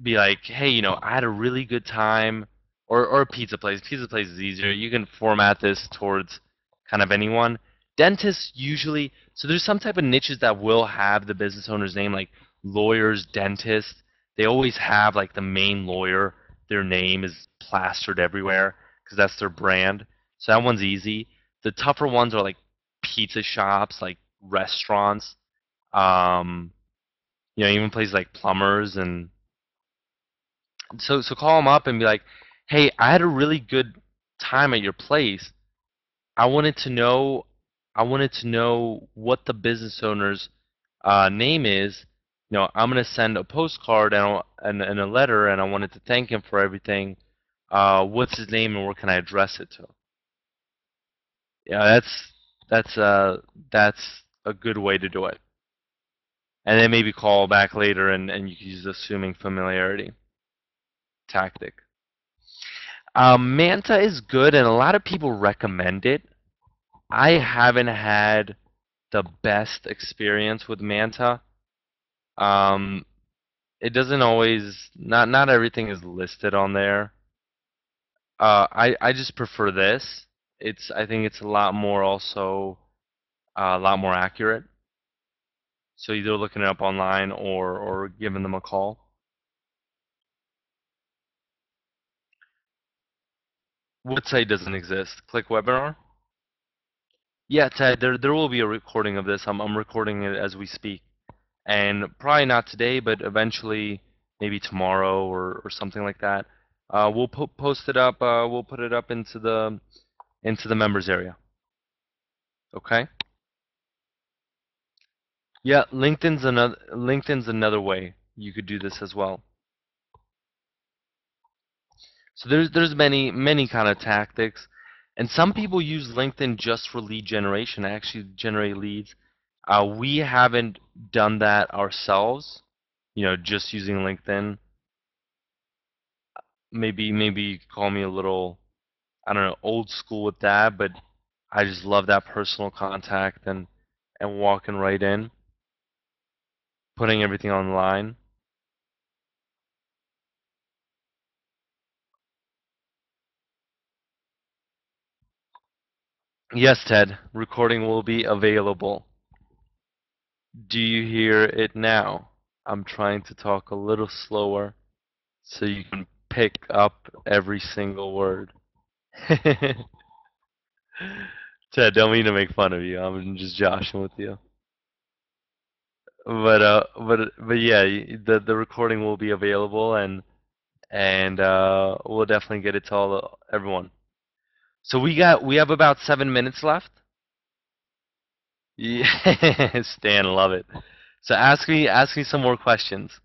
Speaker 1: be like, hey, I had a really good time, or a pizza place. Pizza place is easier. You can format this towards kind of anyone. Dentists usually, so there's some type of niches that will have the business owner's name, like lawyers, dentists. They always have like the main lawyer. Their name is plastered everywhere because that's their brand. So that one's easy. The tougher ones are like pizza shops, like restaurants, um, even places like plumbers and so call them up and be like, "Hey, I had a really good time at your place. I wanted to know, I wanted to know what the business owner's name is. I'm gonna send a postcard and a letter, and I wanted to thank him for everything. What's his name, and where can I address it to?" Yeah, that's a good way to do it. And then maybe call back later, and you can use assuming familiarity tactic. Manta is good, and a lot of people recommend it. I haven't had the best experience with Manta. Um, it doesn't always not everything is listed on there. I just prefer this. I think it's a lot more also a lot more accurate. So either looking it up online or giving them a call. What site doesn't exist? Click webinar. Yeah, Ted. There will be a recording of this. I'm recording it as we speak. And probably not today, but eventually, maybe tomorrow or something like that. We'll post it up. We'll put it up into the members area. Okay. Yeah, LinkedIn's another way you could do this as well. So there's many kind of tactics, and some people use LinkedIn just for lead generation. Actually, generate leads. We haven't done that ourselves. Just using LinkedIn. Maybe call me a little, I don't know, old school with that, but I just love that personal contact and walking right in, putting everything online. Yes, Ted, recording will be available. Do you hear it now? I'm trying to talk a little slower so you can pick up every single word. Ted, don't mean to make fun of you. I'm just joshing with you. But yeah, the recording will be available and we'll definitely get it to everyone. So we have about 7 minutes left. Yeah, Stan, love it. So ask me some more questions.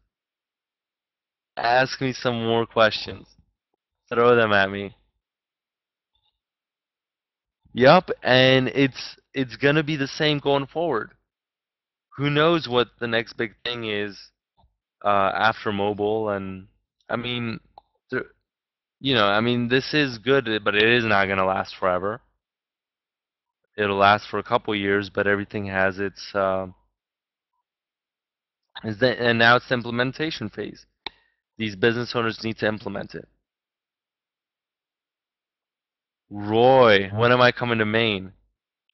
Speaker 1: Ask me some more questions. Throw them at me. Yup, and it's gonna be the same going forward. Who knows what the next big thing is after mobile? And I mean, there, this is good, but it is not gonna last forever. It'll last for a couple years, but everything has its and now it's the implementation phase. These business owners need to implement it. Roy, when am I coming to Maine?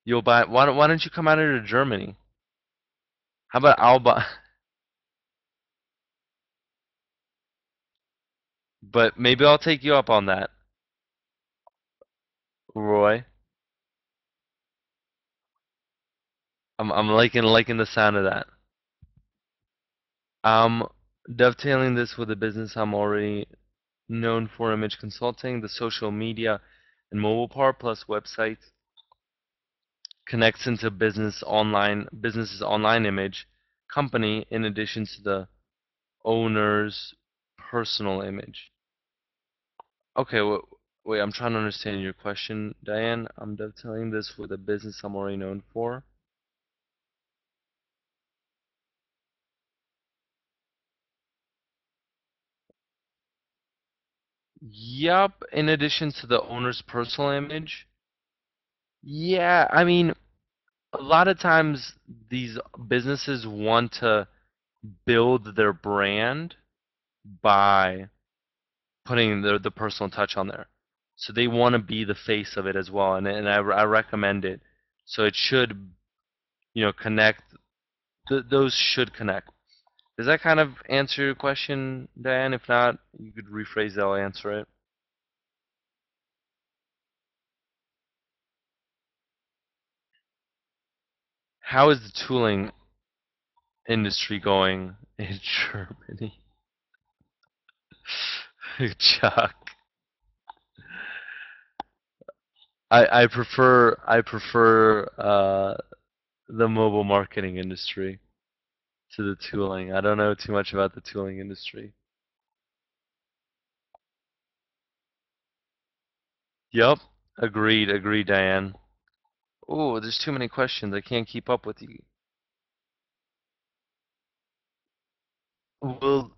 Speaker 1: You'll buy. Why don't you come out here to Germany? How about I'll buy? But maybe I'll take you up on that, Roy. I'm liking the sound of that. Um, Dovetailing this with a business I'm already known for, image consulting, the social media and mobile part plus websites connects into business's online image company in addition to the owner's personal image. Okay, wait, I'm trying to understand your question, Diane. I'm dovetailing this with a business I'm already known for. Yup, in addition to the owner's personal image. Yeah, I mean, a lot of times these businesses want to build their brand by putting the personal touch on there. So they want to be the face of it as well, and I recommend it. So it should, connect. Those should connect. Does that kind of answer your question, Diane? If not, you could rephrase it, I'll answer it. How is the tooling industry going in Germany? Chuck. I prefer the mobile marketing industry to the tooling. I don't know too much about the tooling industry. Yep. Agreed, Diane. Oh, there's too many questions. I can't keep up with you. Will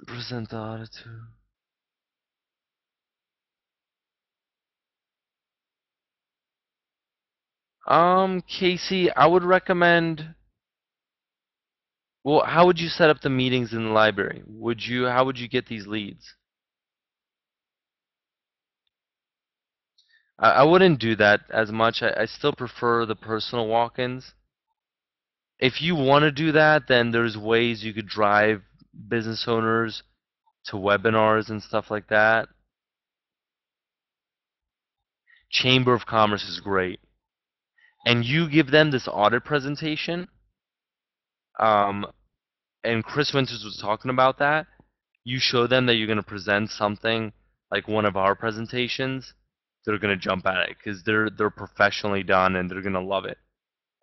Speaker 1: present the audit to. Casey, I would recommend. Well, how would you set up the meetings in the library? How would you get these leads? I wouldn't do that as much. I still prefer the personal walk-ins. If you want to do that, then there's ways you could drive business owners to webinars and stuff like that. Chamber of Commerce is great. And you give them this audit presentation, um, and Chris Winters was talking about that. You show them that you're going to present something like one of our presentations, they're going to jump at it because they're professionally done and they're going to love it.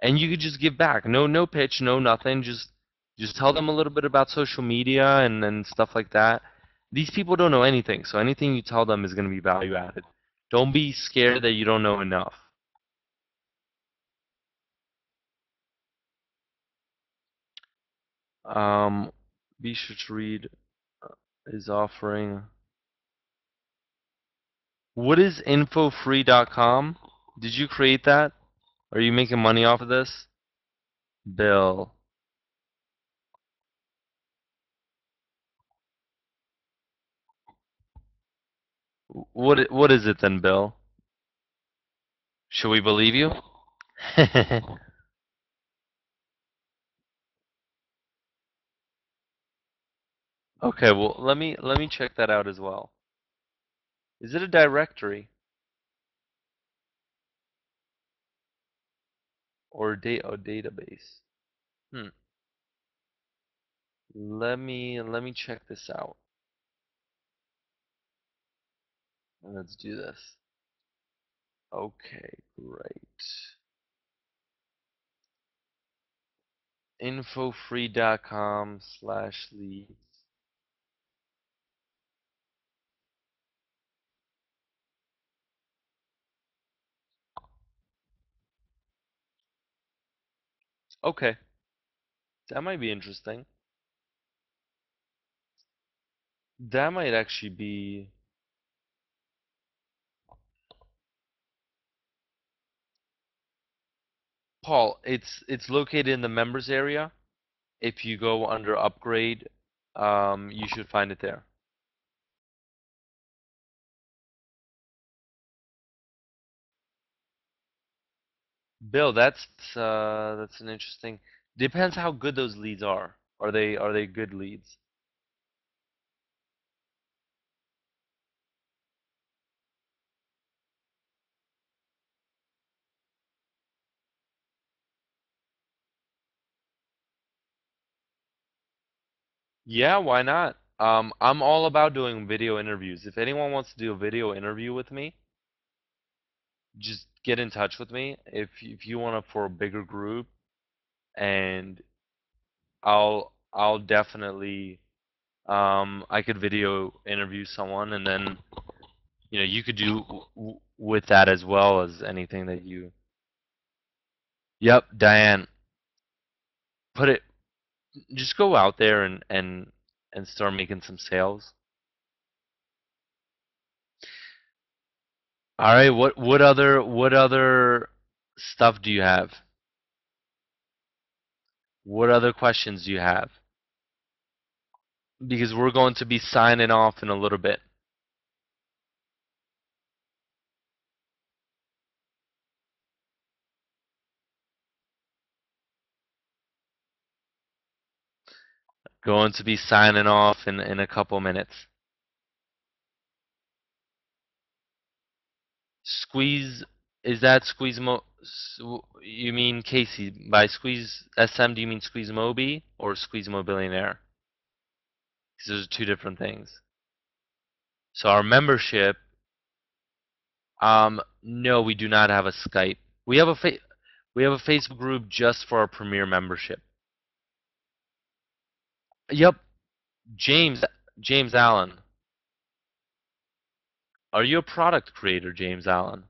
Speaker 1: And you could just give back. No pitch, no nothing. Just tell them a little bit about social media and stuff like that. These people don't know anything, so anything you tell them is going to be value added. Don't be scared that you don't know enough. Um, be sure to read is offering. What is infofree.com? Did you create that? Are you making money off of this? Bill. What is it then, Bill? Should we believe you? Okay, well let me check that out as well. Is it a directory or a database? Hmm. Let me check this out. Let's do this. Okay, great. Infofree.com/leads. Okay, that might be interesting. That might actually be Paul. It's located in the members area. If you go under upgrade, you should find it there. Bill, that's an interesting. Depends how good those leads are. Are they good leads? Yeah, why not? I'm all about doing video interviews. If anyone wants to do a video interview with me, just get in touch with me. If you want to for a bigger group, and I'll definitely I could video interview someone, and then you could do with that as well as anything that you. Yep, Diane, put it. Just go out there and start making some sales. All right, what other stuff do you have? What other questions do you have? Because we're going to be signing off in a little bit. Going to be signing off in a couple minutes. Squeeze, is that you mean Casey? By Squeeze SM, do you mean SqueezeMobi or SqueezeMoBillionaire? Because those are two different things. So our membership, no, we do not have a Skype. We have a Facebook group just for our Premier membership. Yep, James Allen. Are you a product creator, James Allen?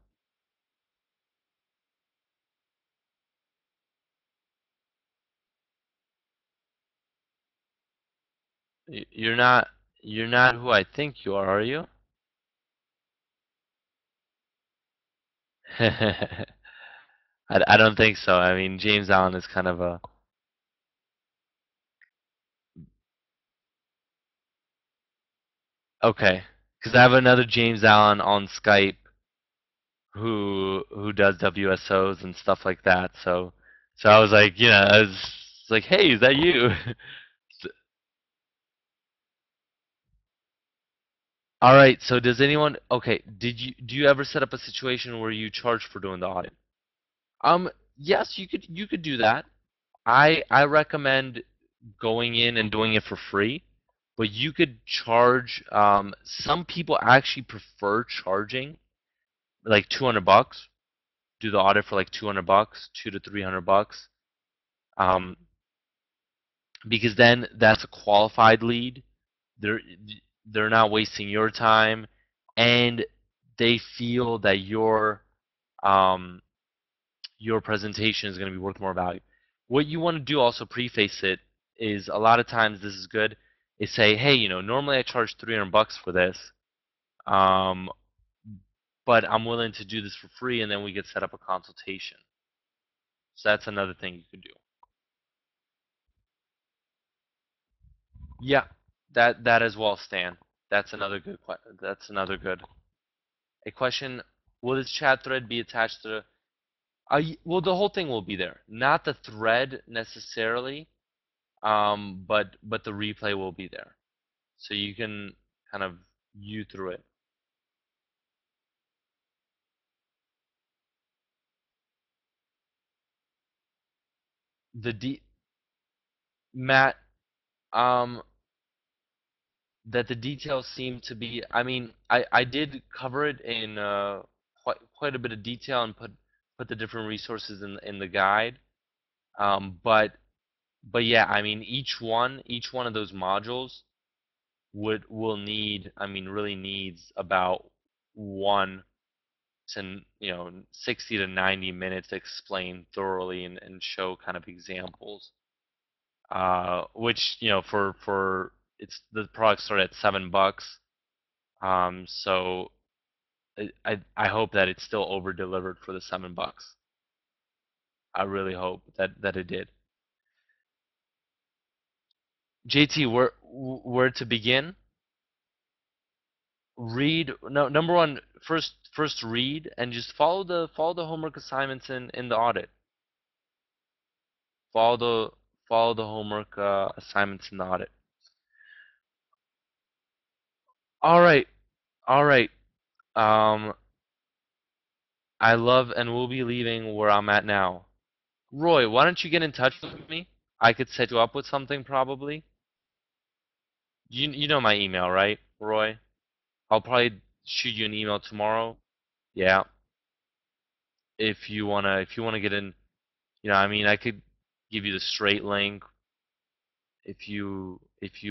Speaker 1: You're not. You're not who I think you are you? I don't think so. I mean, James Allen is kind of a. Okay, because I have another James Allen on Skype who does WSOs and stuff like that. So I was like, I was like, hey, is that you? All right. So does anyone? Okay. Do you ever set up a situation where you charge for doing the audit? Yes, you could do that. I recommend going in and doing it for free, but you could charge. Some people actually prefer charging like $200. Do the audit for like $200, 200 to $300, um, because then that's a qualified lead. They're they're not wasting your time, and they feel that um, your presentation is going to be worth more value. What you want to do also preface it is a lot of times this is good. Is say, hey, normally I charge $300 for this, um, but I'm willing to do this for free, and then we get set up a consultation. So that's another thing you could do. Yeah, that as well, Stan. That's another good. A question: will this chat thread be attached to the? Well, the whole thing will be there, not the thread necessarily, but the replay will be there, so you can kind of view through it. The Matt, um, that the details seem to be. I mean, I did cover it in quite a bit of detail and put the different resources in the guide. But yeah, I mean, each one of those modules will need, I mean, really needs about 60 to 90 minutes to explain thoroughly and show kind of examples. Which for it's the products start at $7. So I hope that it's still over delivered for the $7. I really hope that it did. JT, where to begin? Read, no, number one, first read and just follow the homework assignments in the audit. Follow the follow the homework assignments in the audit. All right, all right. Um, I love and will be leaving where I'm at now. Roy, why don't you get in touch with me? I could set you up with something probably. You know my email, right, Roy? I'll probably shoot you an email tomorrow. Yeah, if you wanna get in, I mean, I could give you the straight link. if you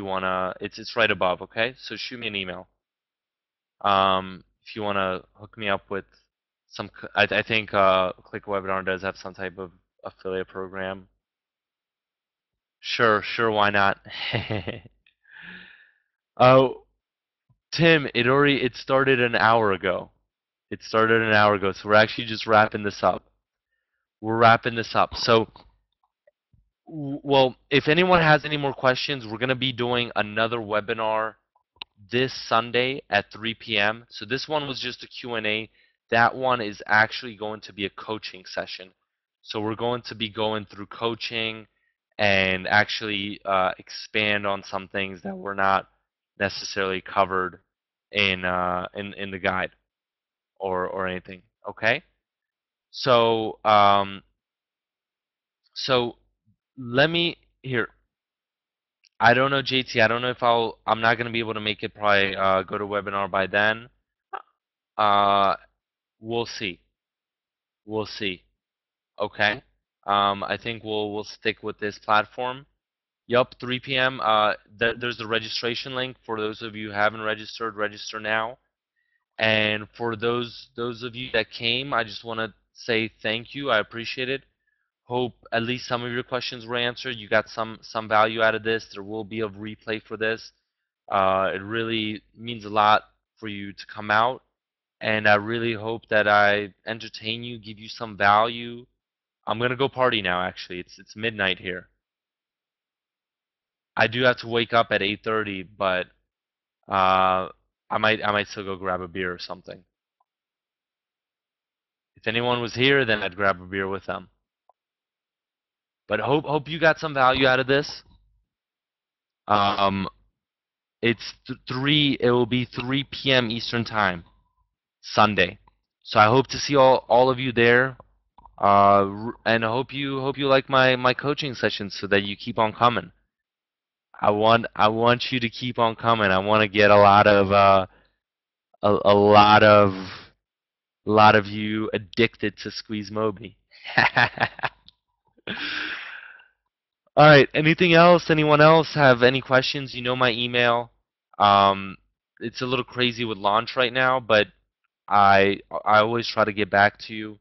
Speaker 1: wanna, it's right above. Okay, so shoot me an email. If you wanna hook me up with some, I think Click Webinar does have some type of affiliate program. Sure, why not? Oh, Tim, it started an hour ago. It started an hour ago, so we're actually just wrapping this up. We're wrapping this up. So, well, if anyone has any more questions, we're gonna be doing another webinar this Sunday at 3 p.m. So this one was just a Q&A. That one is actually going to be a coaching session. So we're going to be going through coaching and actually expand on some things that were not necessarily covered in the guide or anything. Okay. So so let me here. I don't know, JT. I don't know if I'm not gonna be able to make it. Probably go to webinar by then. Uh, we'll see. We'll see. Okay. I think we'll stick with this platform. Yup, 3 p.m. There's the registration link for those of you who haven't registered. Register now. And for those of you that came, I just want to say thank you. I appreciate it. Hope at least some of your questions were answered. You got some value out of this. There will be a replay for this. It really means a lot for you to come out. And I really hope that I entertain you, give you some value. I'm gonna go party now. Actually, it's midnight here. I do have to wake up at 8:30, but I might still go grab a beer or something. If anyone was here, then I'd grab a beer with them. But hope you got some value out of this. Um, it's 3. It will be 3 p.m. Eastern time, Sunday. So I hope to see all of you there. And I hope you like my coaching sessions so that you keep on coming. I want you to keep on coming. I want to get a lot of a lot of you addicted to SqueezeMobi. All right. Anything else? Anyone else have any questions? You know my email. Um, it's a little crazy with launch right now, but I always try to get back to you.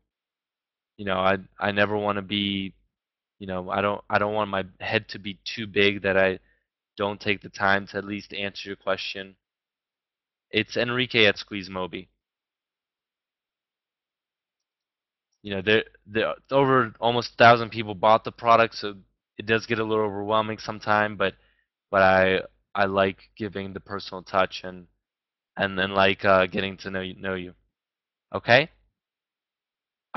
Speaker 1: I never want to be. I don't want my head to be too big that I don't take the time to at least answer your question. It's Enrique at SqueezeMobi. There over almost 1,000 people bought the product, so it does get a little overwhelming sometime. But I like giving the personal touch and then like getting to know you. Okay?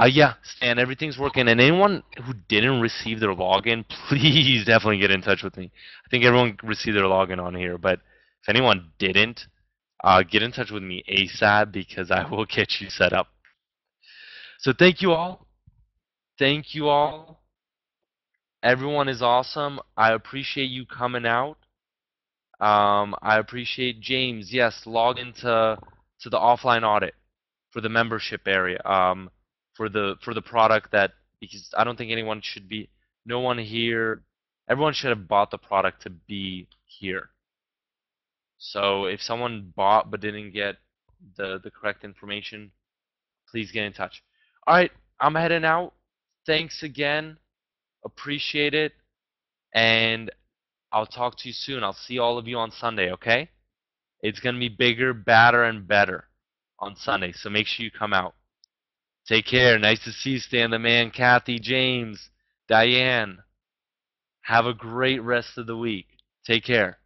Speaker 1: Yeah, Stan, everything's working. And anyone who didn't receive their login, please definitely get in touch with me. I think everyone received their login on here, but if anyone didn't, get in touch with me ASAP because I will get you set up. So thank you all. Thank you all. Everyone is awesome. I appreciate you coming out. I appreciate James. Yes, log into the offline audit for the membership area. For the product that because I don't think anyone should be. No one here. Everyone should have bought the product to be here. So if someone bought but didn't get the correct information, please get in touch. All right, I'm heading out. Thanks again. Appreciate it. And I'll talk to you soon. I'll see all of you on Sunday, okay? It's going to be bigger, badder, and better on Sunday, so make sure you come out. Take care. Nice to see you, Stan the Man, Kathy, James, Diane. Have a great rest of the week. Take care.